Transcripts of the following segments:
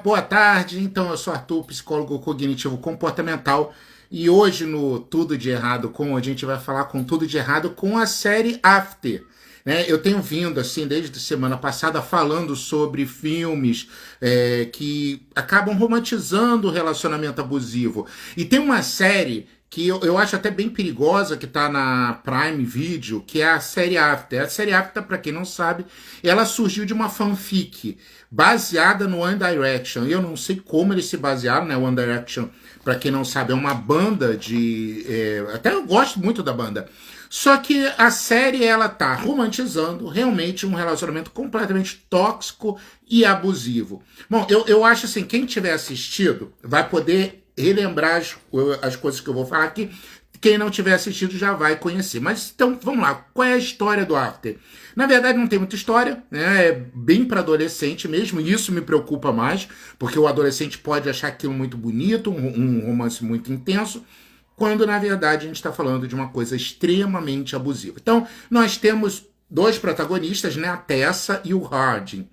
Boa tarde. Então, eu sou Arthur, psicólogo cognitivo comportamental, e hoje no Tudo de Errado com a gente vai falar com Tudo de Errado com a série After. Né? Eu tenho vindo, assim, desde a semana passada, falando sobre filmes que acabam romantizando o relacionamento abusivo. E tem uma série que eu acho até bem perigosa, que está na Prime Video, que é a série After. A série After, para quem não sabe, ela surgiu de uma fanfic baseada no One Direction. E eu não sei como eles se basearam, né? One Direction, para quem não sabe, é uma banda de... até eu gosto muito da banda. Só que a série, ela tá romantizando realmente um relacionamento completamente tóxico e abusivo. Bom, eu acho assim, quem tiver assistido vai poder relembrar as coisas que eu vou falar aqui. Quem não tiver assistido já vai conhecer. Mas então, vamos lá. Qual é a história do After? Na verdade, não tem muita história, né? É bem para adolescente mesmo, e isso me preocupa mais, porque o adolescente pode achar aquilo muito bonito, um romance muito intenso, quando na verdade a gente está falando de uma coisa extremamente abusiva. Então, nós temos dois protagonistas, né? A Tessa e o Harding.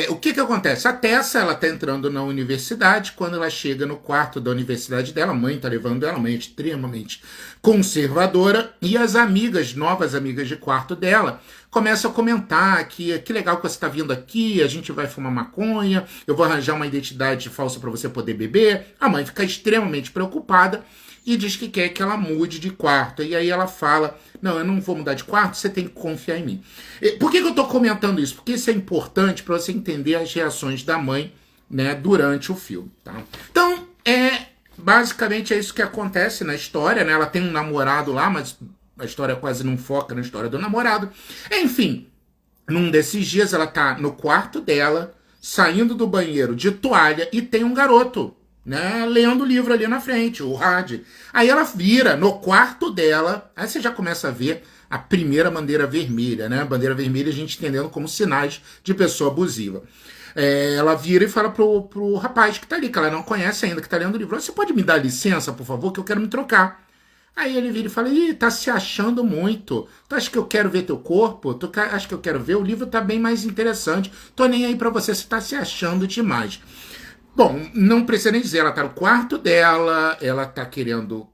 O que acontece? A Tessa, ela tá entrando na universidade. Quando ela chega no quarto da universidade dela, a mãe tá levando ela, a mãe é extremamente conservadora, e as amigas, novas amigas de quarto dela, começam a comentar que legal que você tá vindo aqui, a gente vai fumar maconha, eu vou arranjar uma identidade falsa para você poder beber. A mãe fica extremamente preocupada e diz que quer que ela mude de quarto. E aí ela fala, não, eu não vou mudar de quarto, você tem que confiar em mim. Por que eu estou comentando isso? Porque isso é importante para você entender as reações da mãe, né, durante o filme. Tá? Então, basicamente é isso que acontece na história. Né? Ela tem um namorado lá, mas a história quase não foca na história do namorado. Enfim, num desses dias ela tá no quarto dela, saindo do banheiro de toalha, e tem um garoto, né, lendo o livro ali na frente, o Hard. Aí ela vira no quarto dela, aí você já começa a ver a primeira bandeira vermelha, né? Bandeira vermelha a gente entendendo como sinais de pessoa abusiva. Ela vira e fala pro rapaz que tá ali, que ela não conhece ainda, que tá lendo o livro: você pode me dar licença, por favor, que eu quero me trocar. Aí ele vira e fala: ih, tá se achando muito. Tu acha que eu quero ver teu corpo? Tu acha que eu quero ver? O livro tá bem mais interessante. Tô nem aí pra você, você tá se achando demais. Bom, não precisa nem dizer, ela tá no quarto dela, ela tá querendo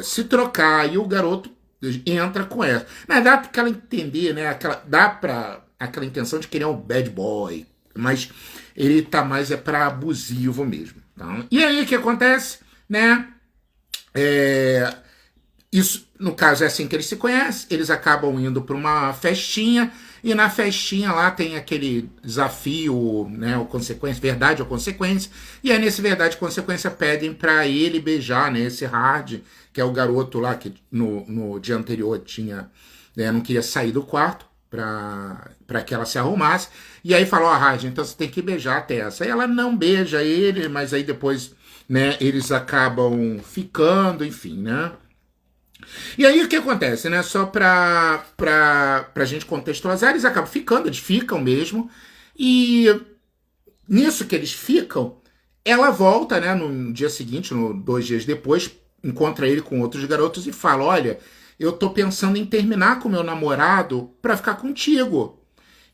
se trocar, e o garoto entra com ela. Dá pra ela entender, né? Dá pra aquela intenção de querer um bad boy, mas ele tá mais pra abusivo mesmo. Tá? E aí o que acontece, né? Isso, no caso, é assim que eles se conhecem. Eles acabam indo para uma festinha, e na festinha lá tem aquele desafio, né, ou consequência, verdade ou consequência. E aí nesse verdade ou consequência pedem para ele beijar, né, esse Hard, que é o garoto lá que no dia anterior tinha, né, não queria sair do quarto para que ela se arrumasse. E aí falou: Hard, então você tem que beijar a Tessa. Aí ela não beija ele, mas aí depois, né, eles acabam ficando, enfim, né. E aí o que acontece, né? Só pra gente contextualizar, eles acabam ficando, eles ficam mesmo. E nisso que eles ficam, ela volta, né, no dia seguinte, 2 dias depois, encontra ele com outros garotos e fala: olha, eu tô pensando em terminar com meu namorado pra ficar contigo.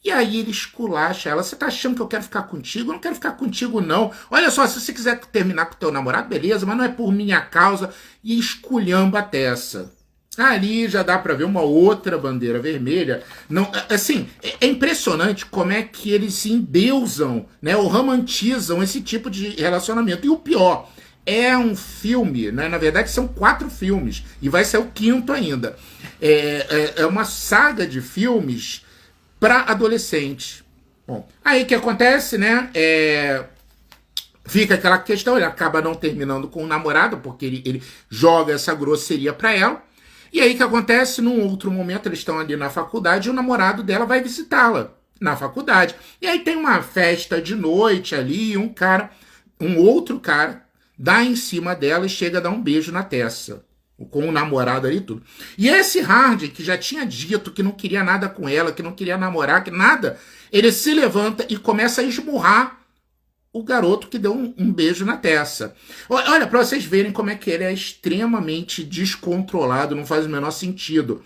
E aí ele esculacha ela: você tá achando que eu quero ficar contigo? Eu não quero ficar contigo, não. Olha só, se você quiser terminar com o teu namorado, beleza, mas não é por minha causa. E esculhamba a Tessa. Ali já dá para ver uma outra bandeira vermelha. Não, assim, é impressionante como é que eles se endeusam, né, ou romantizam esse tipo de relacionamento. E o pior, é um filme, né? Na verdade são 4 filmes, e vai ser o 5º ainda. É uma saga de filmes para adolescente. Bom, aí o que acontece, né? Fica aquela questão, ele acaba não terminando com o namorado, porque ele joga essa grosseria para ela. E aí o que acontece? Num outro momento, eles estão ali na faculdade, e o namorado dela vai visitá-la na faculdade. E aí tem uma festa de noite ali, e um outro cara, dá em cima dela e chega a dar um beijo na testa, com o namorado ali e tudo. E esse Hard, que já tinha dito que não queria nada com ela, que não queria namorar, que nada, ele se levanta e começa a esmurrar o garoto que deu um beijo na testa. Olha, para vocês verem como é que ele é extremamente descontrolado, não faz o menor sentido.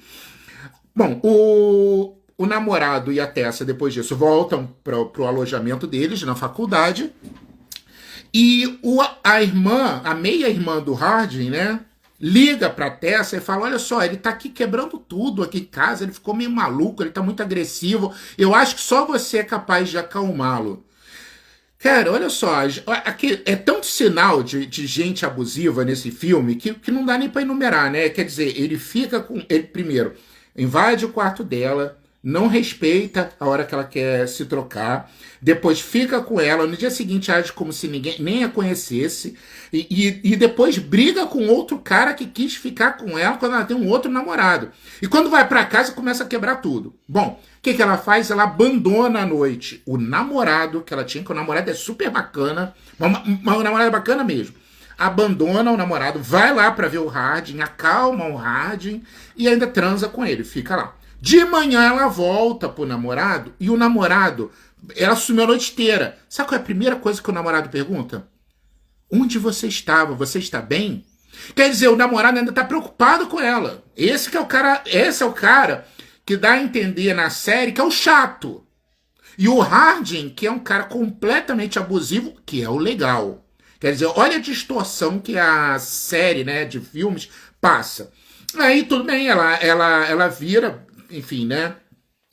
Bom, o namorado e a Tessa, depois disso, voltam pro alojamento deles na faculdade. E a irmã, a meia-irmã do Harding, né? Liga pra Tessa e fala: olha só, ele tá aqui quebrando tudo aqui em casa, ele ficou meio maluco, ele tá muito agressivo. Eu acho que só você é capaz de acalmá-lo. Cara, olha só, aqui é tanto sinal de gente abusiva nesse filme que não dá nem pra enumerar, né? Quer dizer, ele fica com. Ele primeiro invade o quarto dela, não respeita a hora que ela quer se trocar, depois fica com ela, no dia seguinte age como se ninguém nem a conhecesse, e depois briga com outro cara que quis ficar com ela quando ela tem um outro namorado. E quando vai pra casa começa a quebrar tudo. Bom, o que ela faz? Ela abandona à noite o namorado que ela tinha, que o namorado é super bacana, uma namorada bacana mesmo. Abandona o namorado, vai lá pra ver o Harding, acalma o Harding e ainda transa com ele, fica lá. De manhã ela volta pro namorado e o namorado, ela sumiu a noite inteira. Sabe qual é a primeira coisa que o namorado pergunta? Onde você estava? Você está bem? Quer dizer, o namorado ainda está preocupado com ela. Esse é o cara que dá a entender na série que é o chato. E o Harding, que é um cara completamente abusivo, que é o legal. Quer dizer, olha a distorção que a série, né, de filmes passa. Aí tudo bem, ela vira, enfim, né?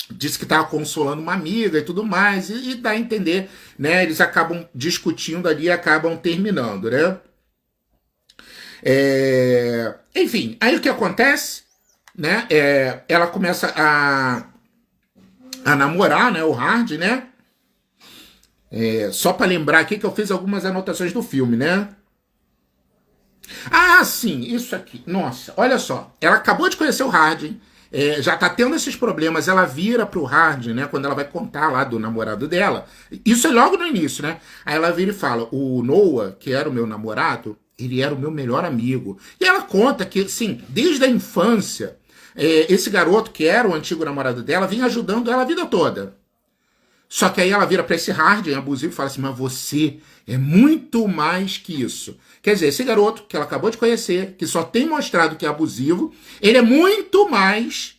Diz que estava consolando uma amiga e tudo mais, e dá a entender, né? Eles acabam discutindo ali e acabam terminando, né? Enfim, aí o que acontece, né? Ela começa a namorar, né? O Harding, né? Só para lembrar aqui que eu fiz algumas anotações do filme, né? Ah, sim, isso aqui. Nossa, olha só. Ela acabou de conhecer o Harding. Já tá tendo esses problemas, ela vira pro Harding, né, quando ela vai contar lá do namorado dela, isso é logo no início, né, aí ela vira e fala, o Noah, que era o meu namorado, ele era o meu melhor amigo, e ela conta que, sim, desde a infância, esse garoto, que era o antigo namorado dela, vinha ajudando ela a vida toda. Só que aí ela vira pra esse Harding abusivo e fala assim, mas você é muito mais que isso. Quer dizer, esse garoto que ela acabou de conhecer, que só tem mostrado que é abusivo, ele é muito mais,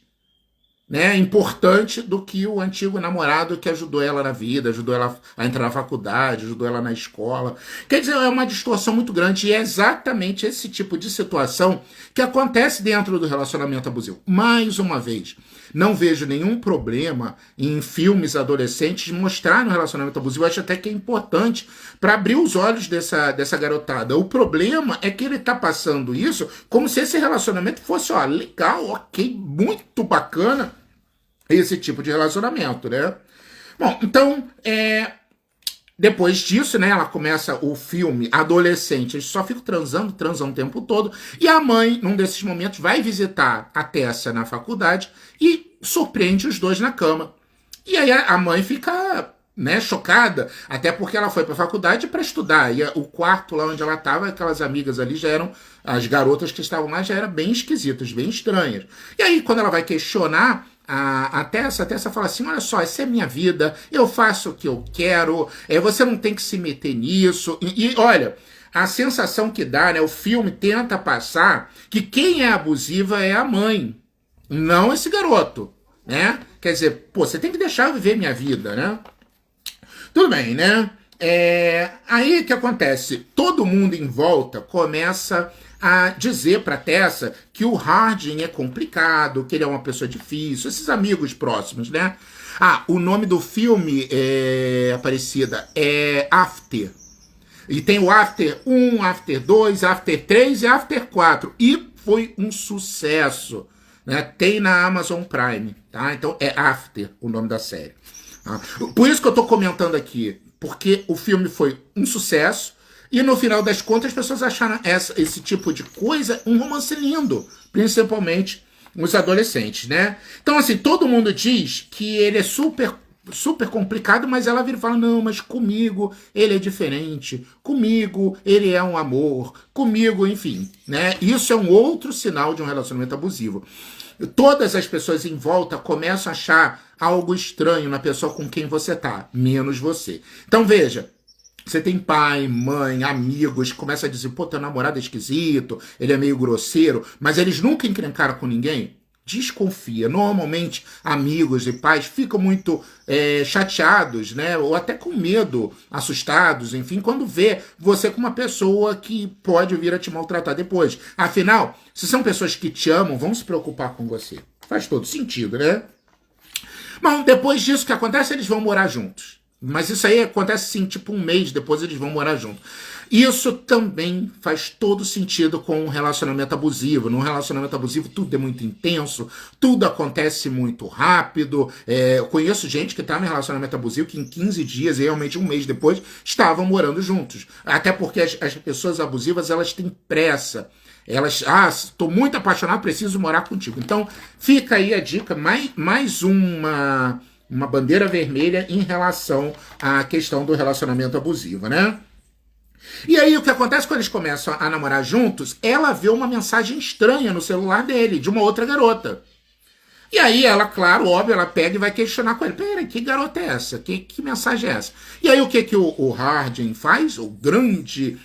né, importante do que o antigo namorado que ajudou ela na vida, ajudou ela a entrar na faculdade, ajudou ela na escola. Quer dizer, é uma distorção muito grande e é exatamente esse tipo de situação que acontece dentro do relacionamento abusivo. Mais uma vez, não vejo nenhum problema em filmes adolescentes mostrar no relacionamento abusivo. Eu acho até que é importante para abrir os olhos dessa garotada. O problema é que ele tá passando isso como se esse relacionamento fosse, ó, legal, ok, muito bacana, esse tipo de relacionamento, né? Bom, então, depois disso, né, ela começa o filme adolescente, eles só ficam transam o tempo todo, e a mãe, num desses momentos, vai visitar a Tessa na faculdade e surpreende os dois na cama. E aí a mãe fica, né, chocada, até porque ela foi para a faculdade para estudar, e o quarto lá onde ela estava, aquelas amigas ali já eram, as garotas que estavam lá já eram bem esquisitas, bem estranhas. E aí quando ela vai questionar a Tessa fala assim, olha só, essa é minha vida, eu faço o que eu quero, você não tem que se meter nisso. E olha, a sensação que dá, né, o filme tenta passar que quem é abusiva é a mãe, não esse garoto, né? Quer dizer, pô, você tem que deixar eu viver minha vida, né? Tudo bem, né? Aí o que acontece? Todo mundo em volta começa a dizer para Tessa que o Harding é complicado, que ele é uma pessoa difícil, esses amigos próximos, né? O nome do filme, Aparecida, é After. E tem o After 1, After 2, After 3 e After 4. E foi um sucesso, né? Tem na Amazon Prime, tá? Então é After o nome da série. Tá? Por isso que eu tô comentando aqui, porque o filme foi um sucesso, e no final das contas as pessoas acharam esse tipo de coisa um romance lindo, principalmente os adolescentes, né? Então assim, todo mundo diz que ele é super complicado, mas ela vira e fala, não, mas comigo ele é diferente, comigo ele é um amor, comigo, enfim, né? Isso é um outro sinal de um relacionamento abusivo. Todas as pessoas em volta começam a achar algo estranho na pessoa com quem você tá, menos você. Então veja, você tem pai, mãe, amigos, começa a dizer, pô, teu namorado é esquisito, ele é meio grosseiro, mas eles nunca encrencaram com ninguém. desconfia. Normalmente, amigos e pais ficam muito chateados, né? Ou até com medo, assustados, enfim, quando vê você com uma pessoa que pode vir a te maltratar depois. Afinal, se são pessoas que te amam, vão se preocupar com você. Faz todo sentido, né? Bom, depois disso, o que acontece? Eles vão morar juntos. Mas isso aí acontece, sim, tipo um mês depois eles vão morar juntos. Isso também faz todo sentido com um relacionamento abusivo. Num relacionamento abusivo tudo é muito intenso, tudo acontece muito rápido. Eu conheço gente que está em relacionamento abusivo que em 15 dias, realmente um mês depois, estavam morando juntos. Até porque as pessoas abusivas, elas têm pressa. Elas, estou muito apaixonado, preciso morar contigo. Então, fica aí a dica, mais uma bandeira vermelha em relação à questão do relacionamento abusivo, né? E aí o que acontece quando eles começam a namorar juntos, ela vê uma mensagem estranha no celular dele, de uma outra garota. E aí ela, claro, óbvio, ela pega e vai questionar com ele. Peraí, que garota é essa? Que mensagem é essa? E aí o que o Hardin faz, o grande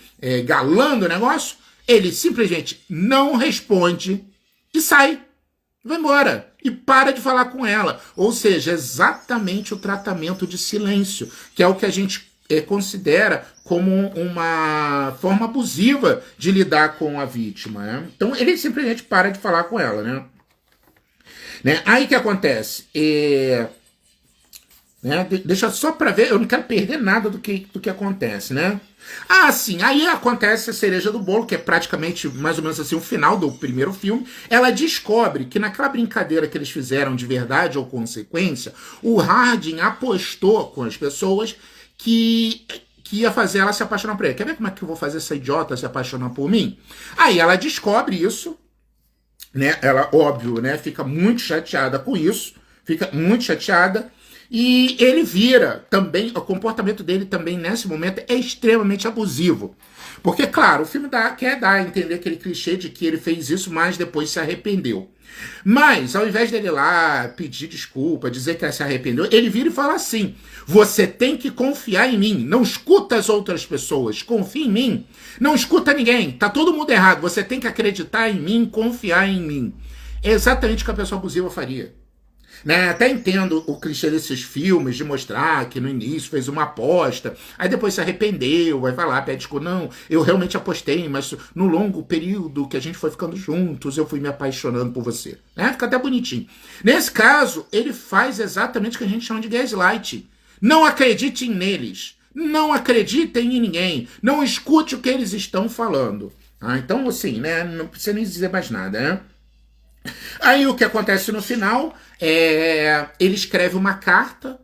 galã do negócio? Ele simplesmente não responde e sai. Vai embora. E para de falar com ela. Ou seja, exatamente o tratamento de silêncio, que é o que a gente considera como uma forma abusiva de lidar com a vítima. Né? Então ele simplesmente para de falar com ela. Né? Aí o que acontece? Deixa só para ver, eu não quero perder nada do que acontece, né? Sim, aí acontece a cereja do bolo, que é praticamente mais ou menos assim o final do primeiro filme. Ela descobre que naquela brincadeira que eles fizeram de verdade ou consequência, o Hardin apostou com as pessoas que ia fazer ela se apaixonar por ele. Quer ver como é que eu vou fazer essa idiota se apaixonar por mim? Aí ela descobre isso, né? Ela, óbvio, né? Fica muito chateada com isso, fica muito chateada. E ele vira também, o comportamento dele também nesse momento é extremamente abusivo. Porque, claro, o filme quer dar a entender aquele clichê de que ele fez isso, mas depois se arrependeu. Mas, ao invés dele ir lá pedir desculpa, dizer que se arrependeu, ele vira e fala assim: você tem que confiar em mim, não escuta as outras pessoas, confia em mim, não escuta ninguém, tá todo mundo errado, você tem que acreditar em mim, confiar em mim. É exatamente o que a pessoa abusiva faria. Né? Até entendo o clichê desses filmes de mostrar que no início fez uma aposta, aí depois se arrependeu, vai lá, pede desculpa. Não, eu realmente apostei, mas no longo período que a gente foi ficando juntos, eu fui me apaixonando por você. Né? Fica até bonitinho. Nesse caso, ele faz exatamente o que a gente chama de gaslight. Não acreditem neles. Não acreditem em ninguém. Não escute o que eles estão falando. Então, assim, né? Não precisa nem dizer mais nada, né? Aí o que acontece no final ele escreve uma carta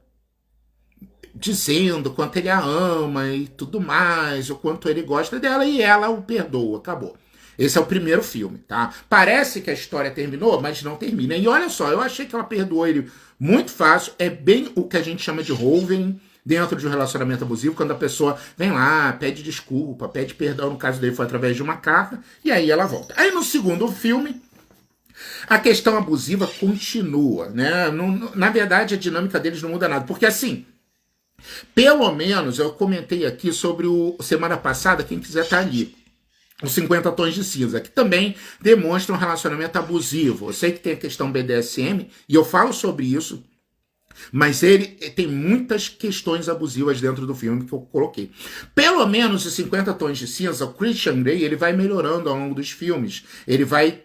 dizendo o quanto ele a ama e tudo mais, o quanto ele gosta dela, e ela o perdoa, acabou. Esse é o primeiro filme, tá? Parece que a história terminou, mas não termina. E olha só, eu achei que ela perdoou ele muito fácil, é bem o que a gente chama de roving dentro de um relacionamento abusivo, quando a pessoa vem lá, pede desculpa, pede perdão, no caso dele foi através de uma carta, e aí ela volta. Aí no segundo filme, a questão abusiva continua, né? Na verdade, a dinâmica deles não muda nada. Porque assim, pelo menos, eu comentei aqui sobre semana passada, quem quiser estar ali, os 50 Tons de Cinza, que também demonstra um relacionamento abusivo. Eu sei que tem a questão BDSM, e eu falo sobre isso, mas ele tem muitas questões abusivas dentro do filme que eu coloquei. Pelo menos os 50 Tons de Cinza, o Christian Grey, ele vai melhorando ao longo dos filmes. Ele vai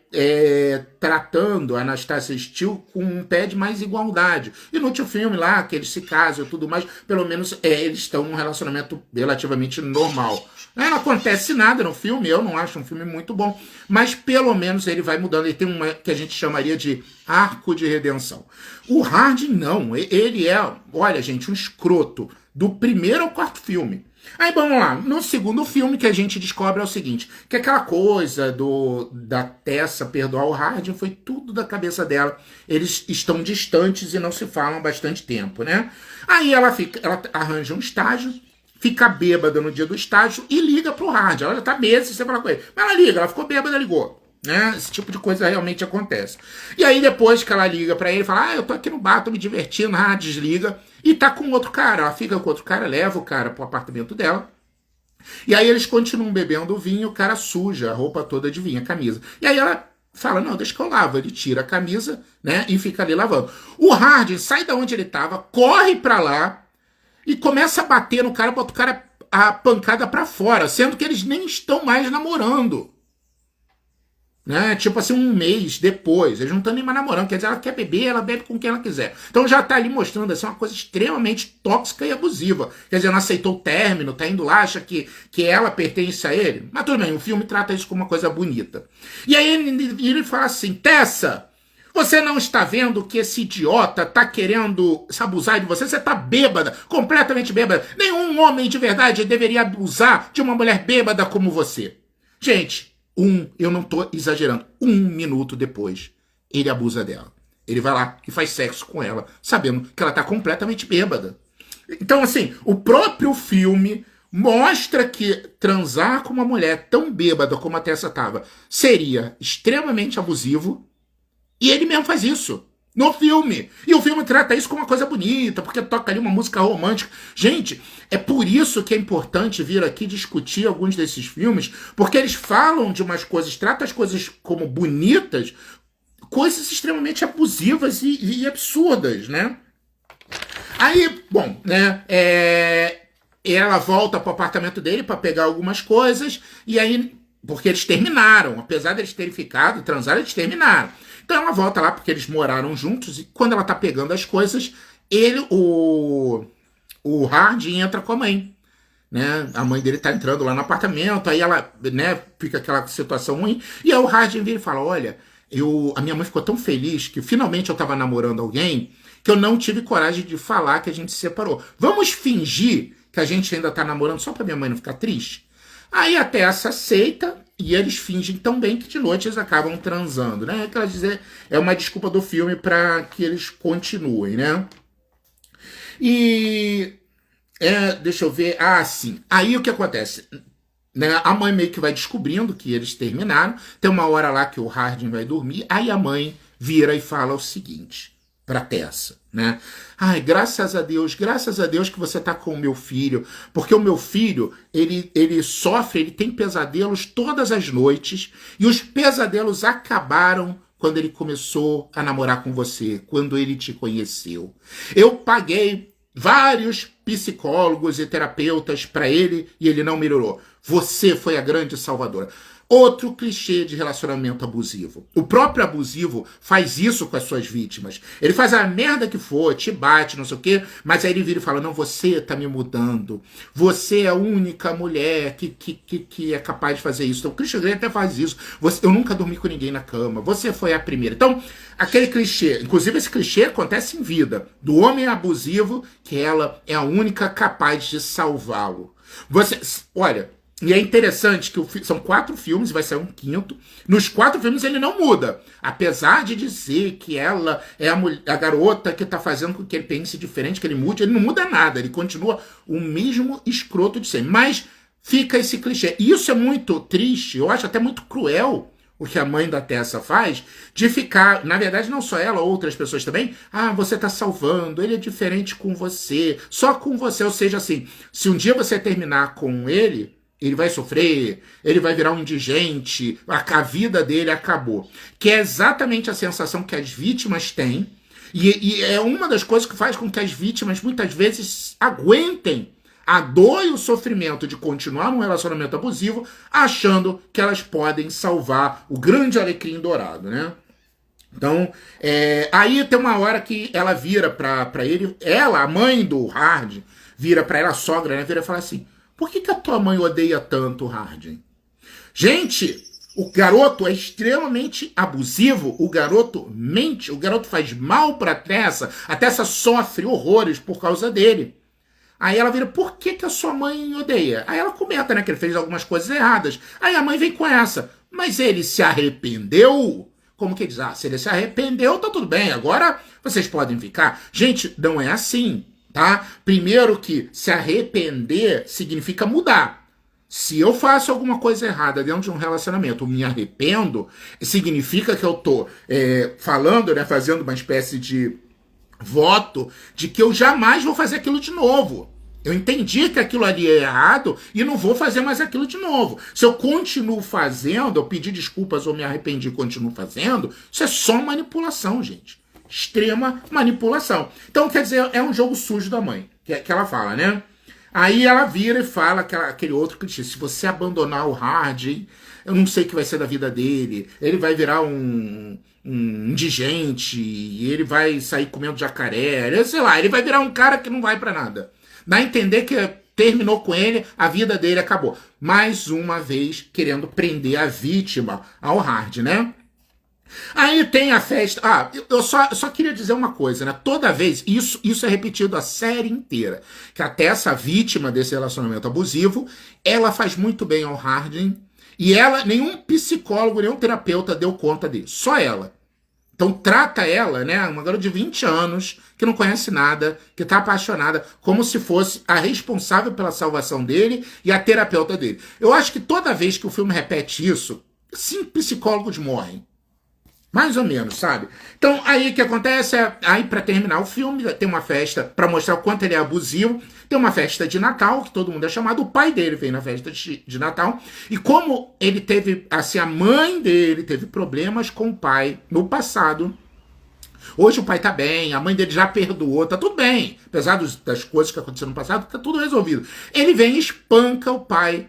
tratando a Anastasia Steele com um pé de mais igualdade. E no último filme lá, que eles se casam e tudo mais, pelo menos eles estão num relacionamento relativamente normal. Não acontece nada no filme, eu não acho um filme muito bom, mas pelo menos ele vai mudando. Ele tem uma que a gente chamaria de arco de redenção. O Hardin não, ele é, olha gente, um escroto do primeiro ao quarto filme. Aí vamos lá, no segundo filme que a gente descobre é o seguinte, que aquela coisa da Tessa perdoar o Hardin foi tudo da cabeça dela. Eles estão distantes e não se falam há bastante tempo, né? Aí ela arranja um estágio, fica bêbada no dia do estágio e liga pro Hardin. Ela já tá meses sem falar com ele. Mas ela liga, ela ficou bêbada, ligou. Né? Esse tipo de coisa realmente acontece. E aí depois que ela liga pra ele, fala, eu tô aqui no bar, tô me divertindo, desliga. E tá com outro cara. Ela fica com outro cara, leva o cara pro apartamento dela. E aí eles continuam bebendo vinho, o cara suja a roupa toda de vinho, a camisa. E aí ela fala, não, deixa que eu lavo. Ele tira a camisa, né, e fica ali lavando. O Hardin sai da onde ele estava, corre pra lá e começa a bater no cara, bota o cara a pancada pra fora, sendo que eles nem estão mais namorando. Né? Tipo assim, um mês depois, eles não estão nem mais namorando, quer dizer, ela quer beber, ela bebe com quem ela quiser. Então já tá ali mostrando assim, uma coisa extremamente tóxica e abusiva. Quer dizer, não aceitou o término, tá indo lá, acha que ela pertence a ele. Mas tudo bem, o filme trata isso como uma coisa bonita. E aí ele fala assim, Tessa, você não está vendo que esse idiota tá querendo se abusar de você? Você tá bêbada, completamente bêbada. Nenhum homem de verdade deveria abusar de uma mulher bêbada como você. Gente, eu não tô exagerando, 1 minuto depois, ele abusa dela. Ele vai lá e faz sexo com ela, sabendo que ela tá completamente bêbada. Então, assim, o próprio filme mostra que transar com uma mulher tão bêbada como a Tessa tava seria extremamente abusivo, e ele mesmo faz isso no filme. E o filme trata isso como uma coisa bonita, porque toca ali uma música romântica. Gente, é por isso que é importante vir aqui discutir alguns desses filmes, porque eles falam de umas coisas, tratam as coisas como bonitas, coisas extremamente abusivas e absurdas, né? Aí, bom, né, ela volta pro apartamento dele para pegar algumas coisas, e aí, porque eles terminaram, apesar de eles terem ficado, transaram, eles terminaram. Então ela volta lá porque eles moraram juntos, e quando ela tá pegando as coisas, o Hardin entra com a mãe. Né? A mãe dele tá entrando lá no apartamento, aí ela, né, fica aquela situação ruim, e aí o Hardin vira e fala, olha, a minha mãe ficou tão feliz que finalmente eu tava namorando alguém que eu não tive coragem de falar que a gente se separou. Vamos fingir que a gente ainda tá namorando só pra minha mãe não ficar triste? Aí a Tessa aceita, e eles fingem tão bem que de noite eles acabam transando, né? Quer dizer, é uma desculpa do filme para que eles continuem, né? E deixa eu ver. Ah, sim. Aí o que acontece? Né? A mãe meio que vai descobrindo que eles terminaram. Tem uma hora lá que o Hardin vai dormir. Aí a mãe vira e fala o seguinte pra Tessa, né? Ai, graças a Deus que você tá com o meu filho, porque o meu filho, ele sofre, ele tem pesadelos todas as noites, e os pesadelos acabaram quando ele começou a namorar com você, quando ele te conheceu. Eu paguei vários psicólogos e terapeutas para ele e ele não melhorou. Você foi a grande salvadora. Outro clichê de relacionamento abusivo. O próprio abusivo faz isso com as suas vítimas. Ele faz a merda que for, te bate, não sei o quê, mas aí ele vira e fala, não, você tá me mudando. Você é a única mulher que é capaz de fazer isso. Então o Christian Grey até faz isso. Eu nunca dormi com ninguém na cama. Você foi a primeira. Então, aquele clichê, inclusive esse clichê acontece em vida, do homem abusivo, que ela é a única capaz de salvá-lo. Olha, e é interessante que são 4 filmes, vai sair um 5º. Nos 4 filmes ele não muda. Apesar de dizer que ela é a garota que tá fazendo com que ele pense diferente, que ele mude, ele não muda nada. Ele continua o mesmo escroto de sempre. Mas fica esse clichê. E isso é muito triste, eu acho até muito cruel o que a mãe da Tessa faz, de ficar, na verdade não só ela, outras pessoas também, você tá salvando, ele é diferente com você, só com você. Ou seja, assim, se um dia você terminar com ele vai sofrer, ele vai virar um indigente, a vida dele acabou. Que é exatamente a sensação que as vítimas têm, e é uma das coisas que faz com que as vítimas muitas vezes aguentem a dor e o sofrimento de continuar num relacionamento abusivo, achando que elas podem salvar o grande alecrim dourado, né? Então, aí tem uma hora que ela vira pra ele, a mãe do Hardin, vira pra ela, a sogra, né, vira e fala assim, por que a tua mãe odeia tanto o Hardin? Gente, o garoto é extremamente abusivo, o garoto mente, o garoto faz mal pra Tessa, a Tessa sofre horrores por causa dele. Aí ela vira, por que a sua mãe odeia? Aí ela comenta, né, que ele fez algumas coisas erradas. Aí a mãe vem com essa, mas ele se arrependeu? Como que diz? Se ele se arrependeu, tá tudo bem, agora vocês podem ficar. Gente, não é assim. Tá? Primeiro que se arrepender significa mudar. Se eu faço alguma coisa errada dentro de um relacionamento, me arrependo, significa que eu tô falando, né, fazendo uma espécie de voto de que eu jamais vou fazer aquilo de novo. Eu entendi que aquilo ali é errado e não vou fazer mais aquilo de novo. Se eu continuo fazendo, eu pedi desculpas ou me arrependi e continuo fazendo, isso é só manipulação, gente. Extrema manipulação. Então, quer dizer, é um jogo sujo da mãe, que ela fala, né? Aí ela vira e fala aquele outro clichê: se você abandonar o Hardin, eu não sei o que vai ser da vida dele. Ele vai virar um indigente, e ele vai sair comendo jacaré, sei lá, ele vai virar um cara que não vai pra nada. Dá a entender que terminou com ele, a vida dele acabou. Mais uma vez, querendo prender a vítima ao Hard, né? Aí tem a festa. Eu só queria dizer uma coisa, né? Toda vez, isso é repetido a série inteira, que até essa vítima desse relacionamento abusivo, ela faz muito bem ao Hardin, e ela, nenhum psicólogo, nenhum terapeuta deu conta disso, só ela. Então trata ela, né, uma garota de 20 anos, que não conhece nada, que tá apaixonada, como se fosse a responsável pela salvação dele e a terapeuta dele. Eu acho que toda vez que o filme repete isso, 5 psicólogos morrem. Mais ou menos, sabe? Então, aí o que acontece é, aí pra terminar o filme, tem uma festa pra mostrar o quanto ele é abusivo, tem uma festa de Natal, que todo mundo é chamado, o pai dele veio na festa de Natal, e como ele teve, assim, a mãe dele teve problemas com o pai no passado, hoje o pai tá bem, a mãe dele já perdoou, tá tudo bem, apesar das coisas que aconteceram no passado, tá tudo resolvido. Ele vem e espanca o pai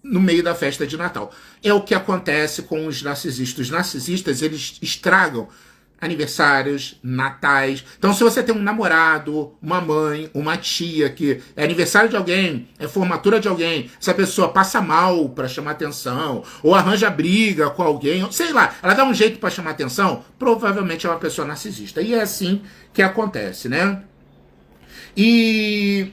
no meio da festa de Natal. É o que acontece com os narcisistas. Os narcisistas, eles estragam aniversários, natais. Então, se você tem um namorado, uma mãe, uma tia, que é aniversário de alguém, é formatura de alguém, essa pessoa passa mal para chamar atenção, ou arranja briga com alguém, sei lá, ela dá um jeito para chamar atenção, provavelmente é uma pessoa narcisista. E é assim que acontece, né? E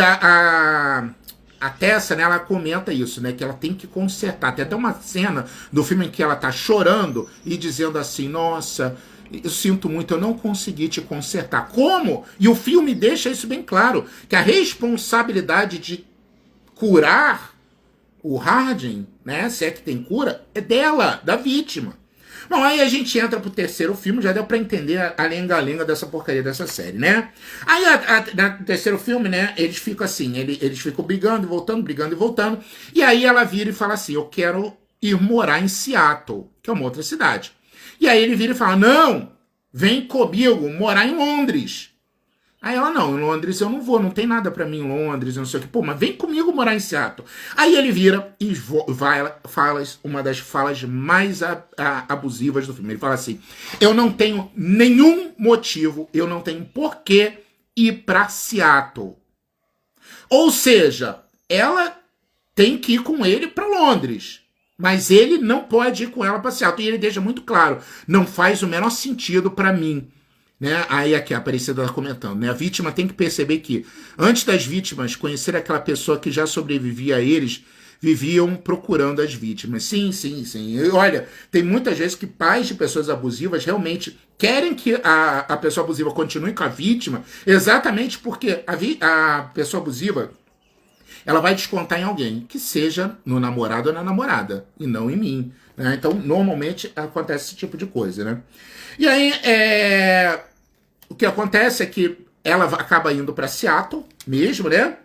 a Tessa, né, ela comenta isso, né, que ela tem que consertar. Tem até uma cena do filme em que ela tá chorando e dizendo assim: nossa, eu sinto muito, eu não consegui te consertar. Como? E o filme deixa isso bem claro, que a responsabilidade de curar o Hardin, né, se é que tem cura, é dela, da vítima. Bom, aí a gente entra pro terceiro filme, já deu pra entender a lenga-lenga dessa porcaria dessa série, né? Aí no terceiro filme, né, eles ficam assim, eles ficam brigando e voltando, e aí ela vira e fala assim: eu quero ir morar em Seattle, que é uma outra cidade. E aí ele vira e fala: não, vem comigo morar em Londres. Aí ela: não, em Londres eu não vou, não tem nada pra mim em Londres, não sei o que. Pô, mas vem comigo morar em Seattle. Aí ele vira e fala uma das falas mais abusivas do filme. Ele fala assim: eu não tenho nenhum motivo, eu não tenho porquê ir pra Seattle. Ou seja, ela tem que ir com ele pra Londres, mas ele não pode ir com ela pra Seattle. E ele deixa muito claro: não faz o menor sentido pra mim. Né? Aí aqui a Aparecida está comentando, né? A vítima tem que perceber que, antes das vítimas conhecer aquela pessoa que já sobrevivia a eles, viviam procurando as vítimas. Sim. E olha, tem muitas vezes que pais de pessoas abusivas realmente querem que a pessoa abusiva continue com a vítima, exatamente porque a pessoa abusiva, ela vai descontar em alguém, que seja no namorado ou na namorada, e não em mim. Né? Então, normalmente, acontece esse tipo de coisa, né? E aí, o que acontece é que ela acaba indo para Seattle mesmo, né?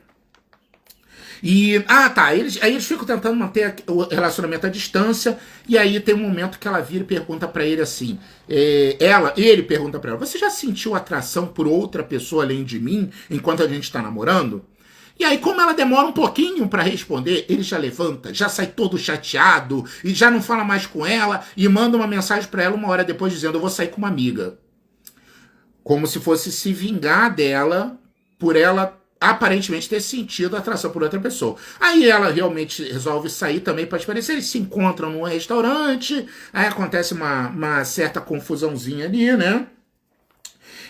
E, aí eles ficam tentando manter o relacionamento à distância, e aí tem um momento que ela vira e pergunta pra ele assim, ele pergunta pra ela: você já sentiu atração por outra pessoa além de mim, enquanto a gente tá namorando? E aí, como ela demora um pouquinho pra responder, ele já levanta, já sai todo chateado, e já não fala mais com ela, e manda uma mensagem pra ela uma hora depois dizendo: eu vou sair com uma amiga. Como se fosse se vingar dela, por ela aparentemente ter sentido atração por outra pessoa. Aí ela realmente resolve sair também para experiência. Eles se encontram num restaurante, aí acontece uma certa confusãozinha ali, né?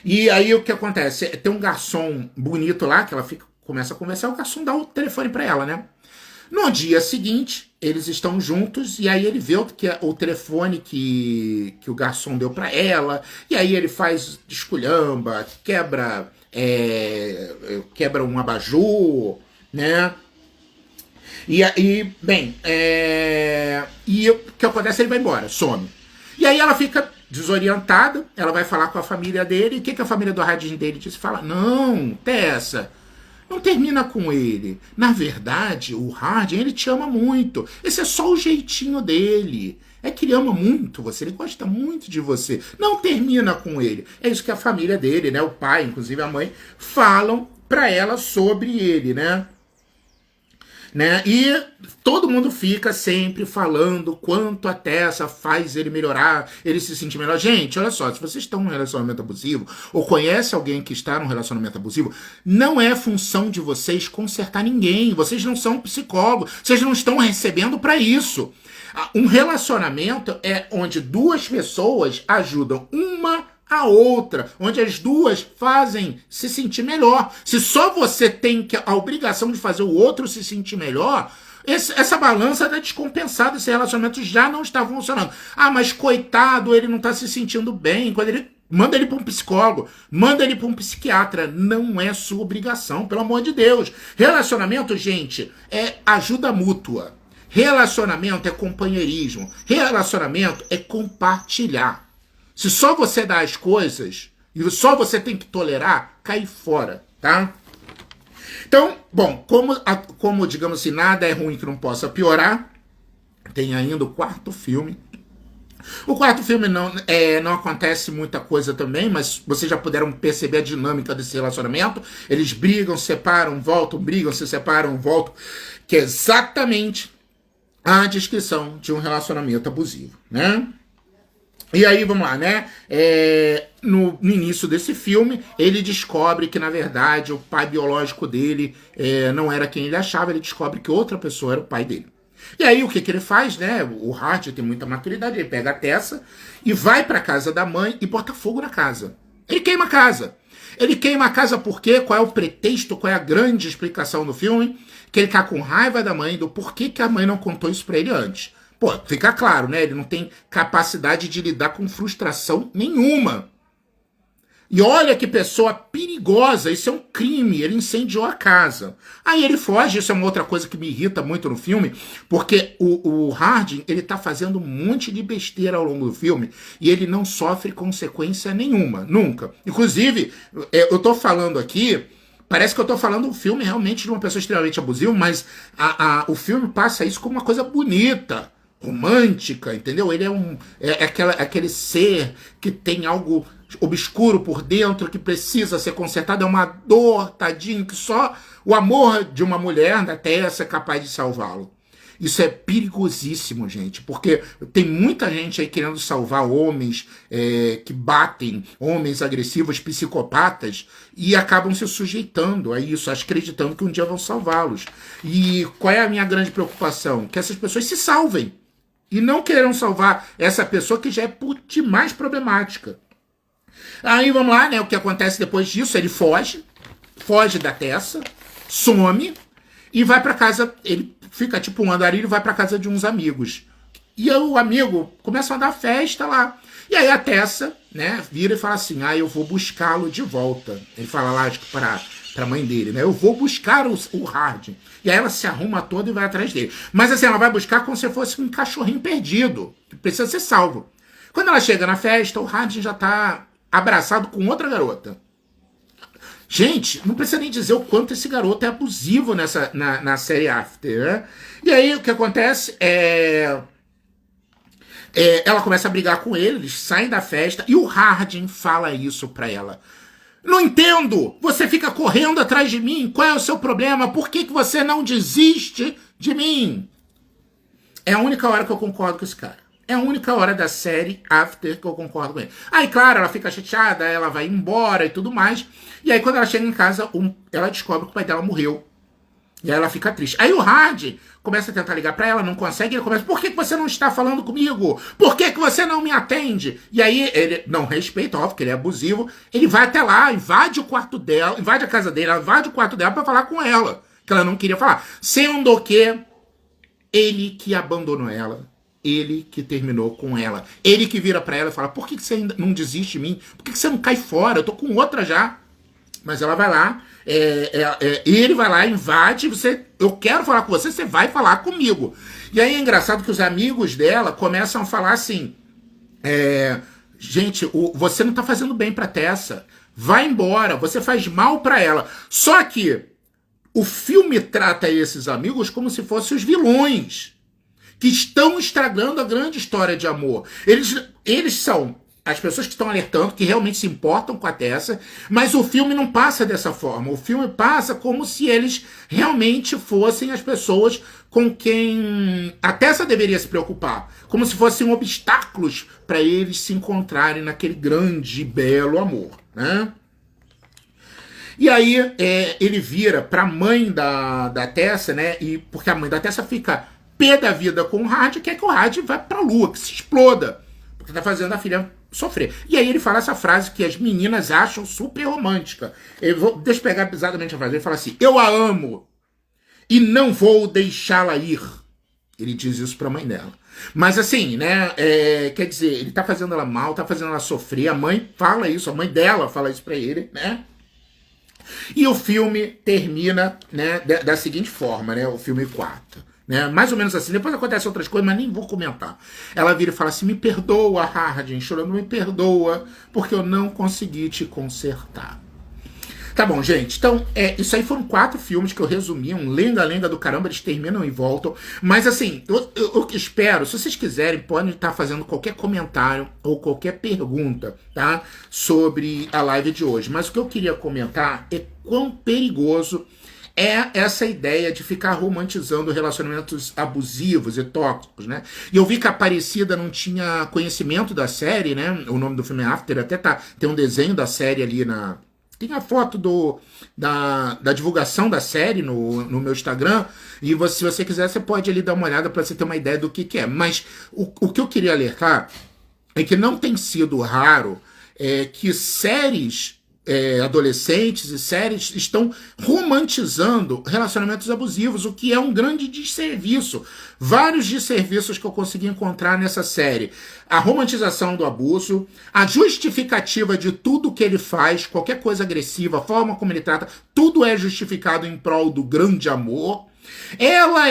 E aí o que acontece? Tem um garçom bonito lá, que ela começa a conversar, o garçom dá o telefone para ela, né? No dia seguinte, eles estão juntos, e aí ele vê o telefone que o garçom deu para ela, e aí ele faz esculhamba, quebra um abajur, né? E bem, e o que acontece? Ele vai embora, some. E aí ela fica desorientada, ela vai falar com a família dele, e o que a família do Hardin dele diz? Fala: não, Tessa, Não termina com ele. Na verdade, o Hardin, ele te ama muito. Esse é só o jeitinho dele. É que ele ama muito você, ele gosta muito de você. Não termina com ele. É isso que a família dele, né? O pai, inclusive a mãe, falam pra ela sobre ele, né? E todo mundo fica sempre falando quanto a Tessa faz ele melhorar, ele se sentir melhor. Gente, olha só, se vocês estão num relacionamento abusivo, ou conhece alguém que está num relacionamento abusivo, não é função de vocês consertar ninguém. Vocês não são psicólogos, vocês não estão recebendo para isso. Um relacionamento é onde duas pessoas ajudam uma a outra, onde as duas fazem se sentir melhor. Se só você tem a obrigação de fazer o outro se sentir melhor, essa balança está descompensada, esse relacionamento já não está funcionando. Ah, mas coitado, ele não está se sentindo bem. Quando ele manda ele para um psicólogo, manda ele para um psiquiatra. Não é sua obrigação, pelo amor de Deus. Relacionamento, gente, é ajuda mútua. Relacionamento é companheirismo. Relacionamento é compartilhar. Se só você dá as coisas e só você tem que tolerar, cai fora, tá? Então, bom, como digamos assim, nada é ruim que não possa piorar, tem ainda o quarto filme. O quarto filme não acontece muita coisa também, mas vocês já puderam perceber a dinâmica desse relacionamento. Eles brigam, separam, voltam, brigam, se separam, voltam, que é exatamente a descrição de um relacionamento abusivo, né? E aí, vamos lá, né? No início desse filme, ele descobre que, na verdade, o pai biológico dele não era quem ele achava. Ele descobre que outra pessoa era o pai dele. E aí, o que ele faz, né? O Hart tem muita maturidade. Ele pega a Tessa e vai pra casa da mãe e bota fogo na casa. Ele queima a casa. Ele queima a casa por quê? Qual é o pretexto? Qual é a grande explicação do filme? Que ele tá com raiva da mãe, do porquê que a mãe não contou isso pra ele antes. Pô, fica claro, né? Ele não tem capacidade de lidar com frustração nenhuma. E olha que pessoa perigosa, isso é um crime, ele incendiou a casa. Aí ele foge, isso é uma outra coisa que me irrita muito no filme, porque o Hardin, ele tá fazendo um monte de besteira ao longo do filme, e ele não sofre consequência nenhuma, nunca. Inclusive, eu tô falando aqui, parece que eu tô falando um filme realmente de uma pessoa extremamente abusiva, mas o filme passa isso como uma coisa bonita, romântica, entendeu? Ele é aquele ser que tem algo obscuro por dentro, que precisa ser consertado, é uma dor, tadinho, que só o amor de uma mulher da Tessa é capaz de salvá-lo. Isso é perigosíssimo, gente, porque tem muita gente aí querendo salvar homens que batem, homens agressivos, psicopatas, e acabam se sujeitando a isso, acreditando que um dia vão salvá-los. E qual é a minha grande preocupação? Que essas pessoas se salvem. E não queiram salvar essa pessoa que já é demais problemática. Aí vamos lá, né? O que acontece depois disso? Ele foge da Tessa, some e vai pra casa. Ele fica tipo um andarilho e vai pra casa de uns amigos. E aí o amigo começa a dar festa lá. E aí a Tessa, né, vira e fala assim: eu vou buscá-lo de volta. Ele fala lá, acho que pra mãe dele, né? Eu vou buscar o Hardin. E aí ela se arruma toda e vai atrás dele. Mas assim, ela vai buscar como se fosse um cachorrinho perdido, que precisa ser salvo. Quando ela chega na festa, o Hardin já tá abraçado com outra garota. Gente, não precisa nem dizer o quanto esse garoto é abusivo na série After, né? E aí o que acontece ela começa a brigar com ele, eles saem da festa e o Hardin fala isso pra ela. Não entendo! Você fica correndo atrás de mim? Qual é o seu problema? Por que você não desiste de mim? É a única hora que eu concordo com esse cara. É a única hora da série After que eu concordo com ele. Aí, claro, ela fica chateada, ela vai embora e tudo mais. E aí, quando ela chega em casa, ela descobre que o pai dela morreu. E aí ela fica triste. Aí o Hard começa a tentar ligar pra ela, não consegue. Ele começa: por que você não está falando comigo? Por que você não me atende? E aí ele não respeita, óbvio que ele é abusivo. Ele vai até lá, invade o quarto dela, invade a casa dele, invade o quarto dela pra falar com ela, que ela não queria falar. Sendo que ele que abandonou ela, ele que terminou com ela, ele que vira pra ela e fala: por que você ainda não desiste de mim? Por que você não cai fora? Eu tô com outra já. Mas ela vai lá, ele vai lá, invade, eu quero falar com você, você vai falar comigo. E aí é engraçado que os amigos dela começam a falar assim: gente, você não tá fazendo bem pra Tessa, vai embora, você faz mal pra ela. Só que o filme trata esses amigos como se fossem os vilões, que estão estragando a grande história de amor. Eles são as pessoas que estão alertando, que realmente se importam com a Tessa, mas o filme não passa dessa forma. O filme passa como se eles realmente fossem as pessoas com quem a Tessa deveria se preocupar, como se fossem obstáculos para eles se encontrarem naquele grande e belo amor, né? E aí ele vira para a mãe da Tessa, né? Porque a mãe da Tessa fica pé da vida com o Hard, quer que o Hard vá para a lua, que se exploda, porque tá fazendo a filha sofrer. E aí ele fala essa frase que as meninas acham super romântica. Deixa eu pegar exatamente a frase. Ele fala assim: eu a amo e não vou deixá-la ir. Ele diz isso pra mãe dela. Mas assim, né, quer dizer, ele tá fazendo ela mal, tá fazendo ela sofrer. A mãe fala isso, a mãe dela fala isso pra ele, né? E o filme termina, né, da seguinte forma, né, o filme 4. Né? Mais ou menos assim, depois acontecem outras coisas, mas nem vou comentar. Ela vira e fala assim: me perdoa, Hardin, chorando, me perdoa, porque eu não consegui te consertar. Tá bom, gente, então isso aí foram 4 filmes que eu resumi, um lenga-lenga do caramba, eles terminam e voltam, mas assim, eu espero, se vocês quiserem, podem estar fazendo qualquer comentário ou qualquer pergunta, tá, sobre a live de hoje, mas o que eu queria comentar é quão perigoso é essa ideia de ficar romantizando relacionamentos abusivos e tóxicos, né? E eu vi que a Aparecida não tinha conhecimento da série, né? O nome do filme é After, até tem um desenho da série ali tem a foto da divulgação da série no meu Instagram, e se você quiser, você pode ali dar uma olhada para você ter uma ideia do que é. Mas o que eu queria alertar é que não tem sido raro que séries adolescentes e séries estão romantizando relacionamentos abusivos, o que é um grande desserviço. Vários desserviços que eu consegui encontrar nessa série: a romantização do abuso, a justificativa de tudo que ele faz, qualquer coisa agressiva, a forma como ele trata, tudo é justificado em prol do grande amor. Ela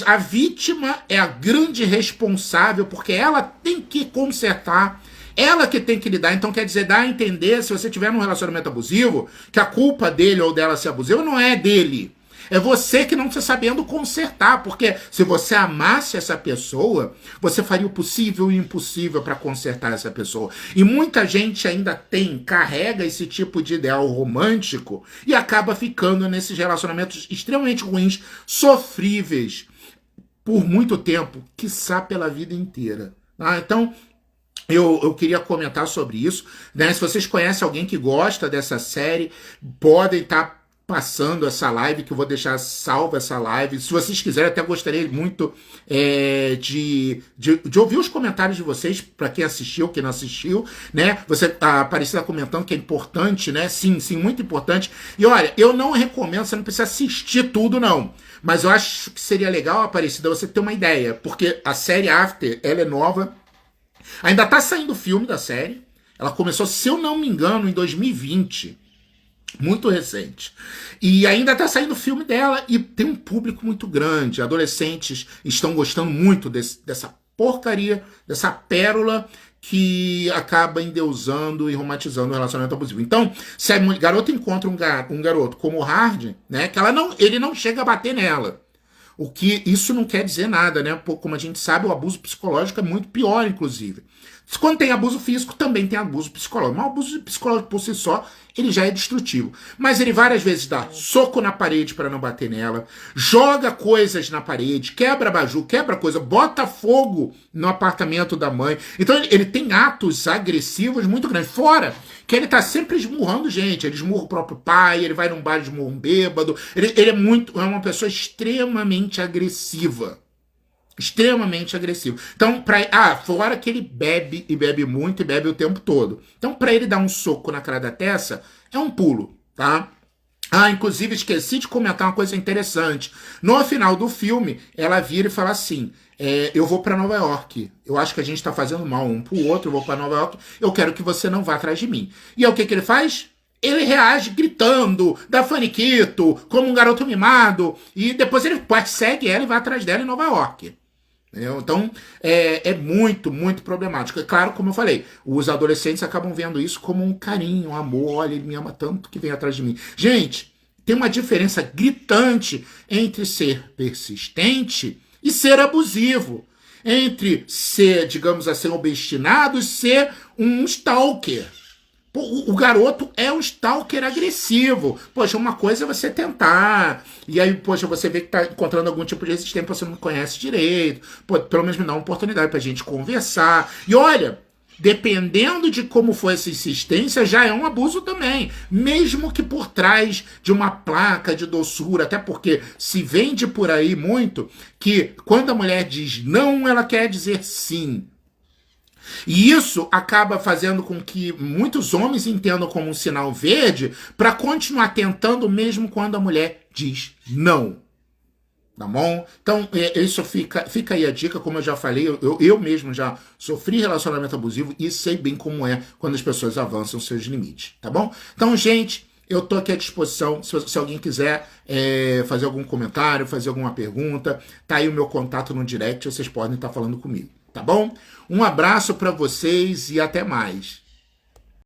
a vítima é a grande responsável, porque ela tem que consertar, ela que tem que lidar. Então quer dizer, dá a entender, se você tiver num relacionamento abusivo, que a culpa dele ou dela ser abusiva não é dele. É você que não está sabendo consertar, porque se você amasse essa pessoa, você faria o possível e o impossível para consertar essa pessoa. E muita gente ainda carrega esse tipo de ideal romântico e acaba ficando nesses relacionamentos extremamente ruins, sofríveis, por muito tempo, quiçá pela vida inteira. Então, eu queria comentar sobre isso, né? Se vocês conhecem alguém que gosta dessa série, podem estar passando essa live, que eu vou deixar salva essa live. Se vocês quiserem, até gostaria muito de ouvir os comentários de vocês, para quem assistiu, quem não assistiu, né? A Aparecida comentando que é importante, né? Sim, muito importante. E olha, eu não recomendo, você não precisa assistir tudo, não. Mas eu acho que seria legal, Aparecida, você ter uma ideia, porque a série After, ela é nova. Ainda tá saindo o filme da série. Ela começou, se eu não me engano, em 2020. Muito recente. E ainda tá saindo o filme dela e tem um público muito grande. Adolescentes estão gostando muito dessa porcaria, dessa pérola que acaba endeusando e romantizando o relacionamento abusivo. Então, se a garota encontra um garoto como o Hard, né, que ele não chega a bater nela. O que isso não quer dizer nada, né? Como a gente sabe, o abuso psicológico é muito pior, inclusive. Quando tem abuso físico, também tem abuso psicológico. Mas o abuso psicológico por si só, ele já é destrutivo. Mas ele várias vezes dá soco na parede para não bater nela, joga coisas na parede, quebra abajur, quebra coisa, bota fogo no apartamento da mãe. Então ele tem atos agressivos muito grandes. Fora que ele tá sempre esmurrando gente. Ele esmurra o próprio pai, ele vai num bar e esmurra um bêbado. Ele é uma pessoa extremamente agressiva. Extremamente agressivo. Então, fora que ele bebe, e bebe muito, e bebe o tempo todo. Então, para ele dar um soco na cara da Tessa, é um pulo, tá? Inclusive, esqueci de comentar uma coisa interessante. No final do filme, ela vira e fala assim: eu vou para Nova York. Eu acho que a gente tá fazendo mal um pro outro, eu vou para Nova York, eu quero que você não vá atrás de mim. E aí, o que ele faz? Ele reage gritando, dá faniquito, como um garoto mimado, e depois ele segue ela e vai atrás dela em Nova York. Então, é muito, muito problemático. É claro, como eu falei, os adolescentes acabam vendo isso como um carinho, um amor. Olha, ele me ama tanto que vem atrás de mim. Gente, tem uma diferença gritante entre ser persistente e ser abusivo. Entre ser, digamos assim, obstinado e ser um stalker. O garoto é um stalker agressivo. Poxa, uma coisa é você tentar, e aí, poxa, você vê que tá encontrando algum tipo de resistência, você não conhece direito. Pô, pelo menos me dá uma oportunidade pra gente conversar. E olha, dependendo de como for essa insistência, já é um abuso também. Mesmo que por trás de uma placa de doçura, até porque se vende por aí muito que quando a mulher diz não, ela quer dizer sim. E isso acaba fazendo com que muitos homens entendam como um sinal verde para continuar tentando mesmo quando a mulher diz não. Tá bom? Então, isso fica aí a dica, como eu já falei, eu mesmo já sofri relacionamento abusivo e sei bem como é quando as pessoas avançam seus limites, tá bom? Então, gente, eu tô aqui à disposição, se alguém quiser fazer algum comentário, fazer alguma pergunta, tá aí o meu contato no direct, vocês podem estar falando comigo, tá bom? Um abraço para vocês e até mais.